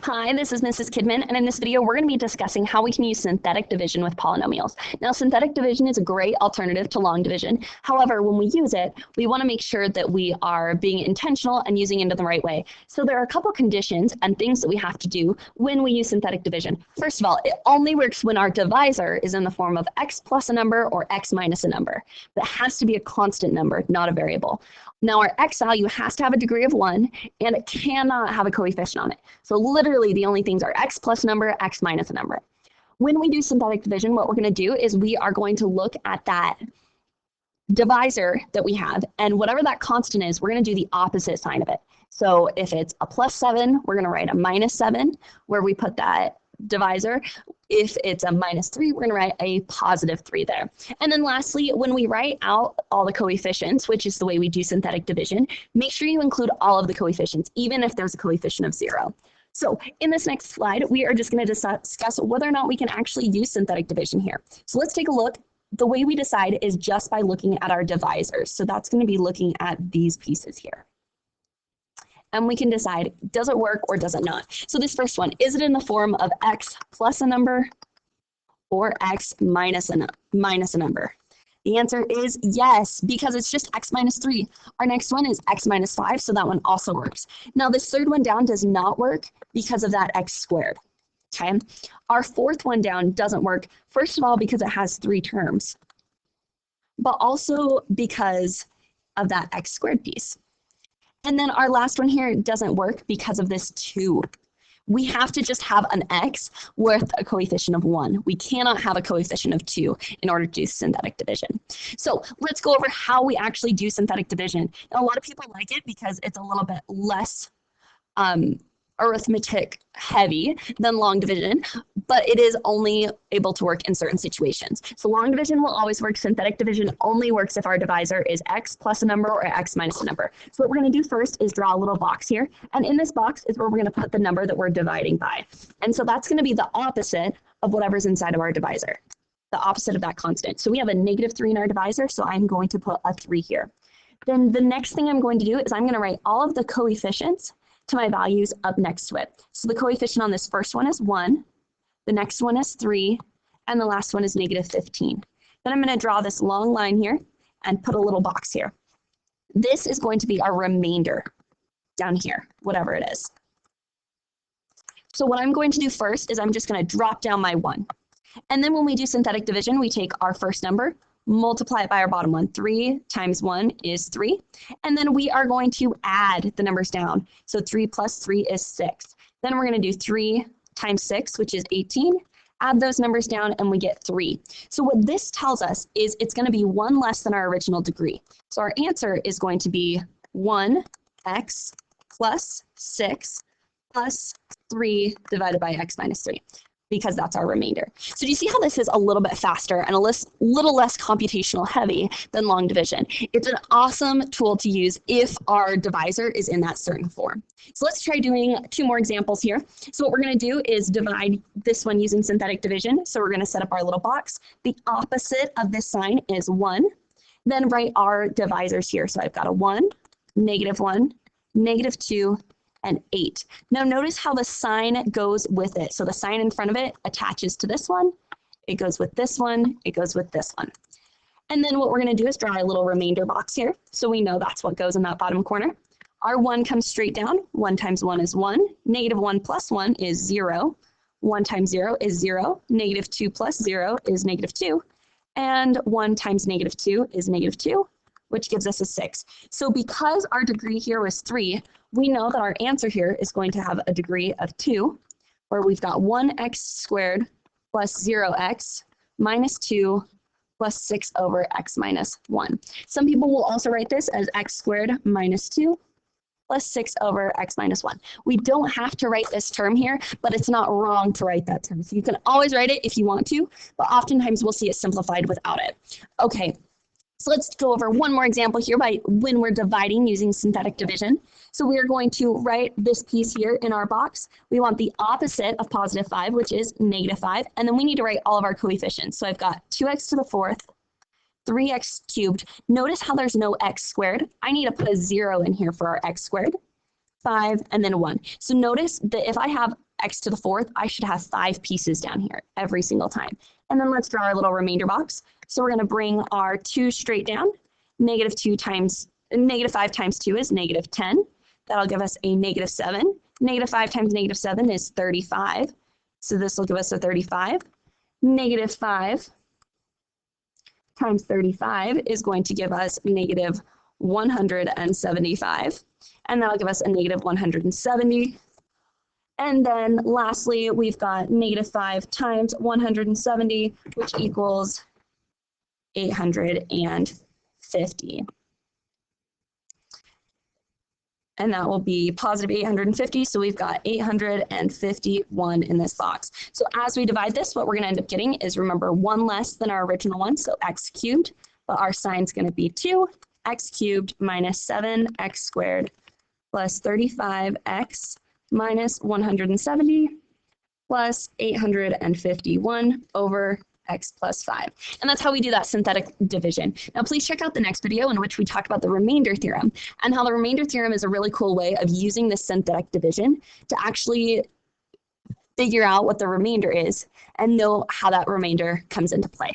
Hi, this is Mrs. Kidman, and in this video, we're going to be discussing how we can use synthetic division with polynomials. Now, synthetic division is a great alternative to long division. However, when we use it, we want to make sure that we are being intentional and using it in the right way. So there are a couple conditions and things that we have to do when we use synthetic division. First of all, it only works when our divisor is in the form of x plus a number or x minus a number. That has to be a constant number, not a variable. Now, our x value has to have a degree of 1, and it cannot have a coefficient on it. So literally, the only things are x plus a number, x minus a number. When we do synthetic division, what we're going to do is we are going to look at that divisor that we have, and whatever that constant is, we're going to do the opposite sign of it. So if it's a plus 7, we're going to write a minus 7, where we put that divisor. If it's a minus 3, we're going to write a positive 3 there. And then lastly, when we write out all the coefficients, which is the way we do synthetic division, make sure you include all of the coefficients, even if there's a coefficient of 0. So in this next slide, we are just going to discuss whether or not we can actually use synthetic division here. So let's take a look. The way we decide is just by looking at our divisors. So that's going to be looking at these pieces here. And we can decide, does it work or does it not? So this first one, is it in the form of x plus a number or x minus a number? The answer is yes, because it's just x minus 3. Our next one is x minus 5, so that one also works. Now this third one down does not work because of that x squared. Okay, our fourth one down doesn't work, first of all, because it has 3 terms, but also because of that x squared piece. And then our last one here doesn't work because of this 2. We have to just have an x with a coefficient of 1. We cannot have a coefficient of 2 in order to do synthetic division. So let's go over how we actually do synthetic division. Now, a lot of people like it because it's a little bit less arithmetic heavy than long division, but it is only able to work in certain situations. So long division will always work. Synthetic division only works if our divisor is x plus a number or x minus a number. So what we're going to do first is draw a little box here. And in this box is where we're going to put the number that we're dividing by. And so that's going to be the opposite of whatever's inside of our divisor, the opposite of that constant. So we have a -3 in our divisor, so I'm going to put a 3 here. Then the next thing I'm going to do is I'm going to write all of the coefficients to my values up next to it. So the coefficient on this first one is 1, the next one is 3, and the last one is -15. Then I'm going to draw this long line here and put a little box here. This is going to be our remainder down here, whatever it is. So what I'm going to do first is I'm just going to drop down my 1. And then when we do synthetic division, we take our first number, multiply it by our bottom one. 3 times 1 is 3. And then we are going to add the numbers down. So 3 plus 3 is 6. Then we're going to do 3 times 6, which is 18. Add those numbers down and we get 3. So what this tells us is it's going to be 1 less than our original degree. So our answer is going to be 1x plus 6 plus 3 divided by x minus 3. Because that's our remainder. So do you see how this is a little bit faster and a little less computational heavy than long division? It's an awesome tool to use if our divisor is in that certain form. So let's try doing 2 more examples here. So what we're going to do is divide this one using synthetic division. So we're going to set up our little box. The opposite of this sign is 1. Then write our divisors here. So I've got a 1, -1, -2, and 8. Now notice how the sign goes with it. So the sign in front of it attaches to this one. It goes with this one. It goes with this one. And then what we're going to do is draw a little remainder box here. So we know that's what goes in that bottom corner. Our 1 comes straight down. 1 times 1 is 1. -1 plus 1 is 0. 1 times 0 is 0. -2 plus 0 is -2. And 1 times -2 is -2, which gives us a 6. So because our degree here was 3, we know that our answer here is going to have a degree of 2, where we've got 1x squared plus 0x minus 2 plus 6 over x minus 1. Some people will also write this as x squared minus 2 plus 6 over x minus 1. We don't have to write this term here, but it's not wrong to write that term. So you can always write it if you want to, but oftentimes we'll see it simplified without it. Okay. So let's go over one more example here by when we're dividing using synthetic division. So we are going to write this piece here in our box. We want the opposite of +5, which is -5. And then we need to write all of our coefficients. So I've got 2x to the 4th, 3x cubed. Notice how there's no x squared. I need to put a 0 in here for our x squared. 5, and then 1. So notice that if I have x to the 4th, I should have 5 pieces down here every single time. And then let's draw our little remainder box. So we're going to bring our 2 straight down. -5 times 2 is -10. That'll give us a -7. -5 times -7 is 35. So this will give us a 35. -5 times 35 is going to give us -175. And that'll give us a -170. And then lastly, we've got -5 times 170, which equals 850. And that will be positive 850. So we've got 851 in this box. So as we divide this, what we're going to end up getting is, remember, 1 less than our original one, so x cubed, but our sign's going to be 2, x cubed minus 7x squared plus 35x minus 170 plus 851 over x plus 5. And that's how we do that synthetic division. Now, please check out the next video in which we talk about the remainder theorem and how the remainder theorem is a really cool way of using this synthetic division to actually figure out what the remainder is and know how that remainder comes into play.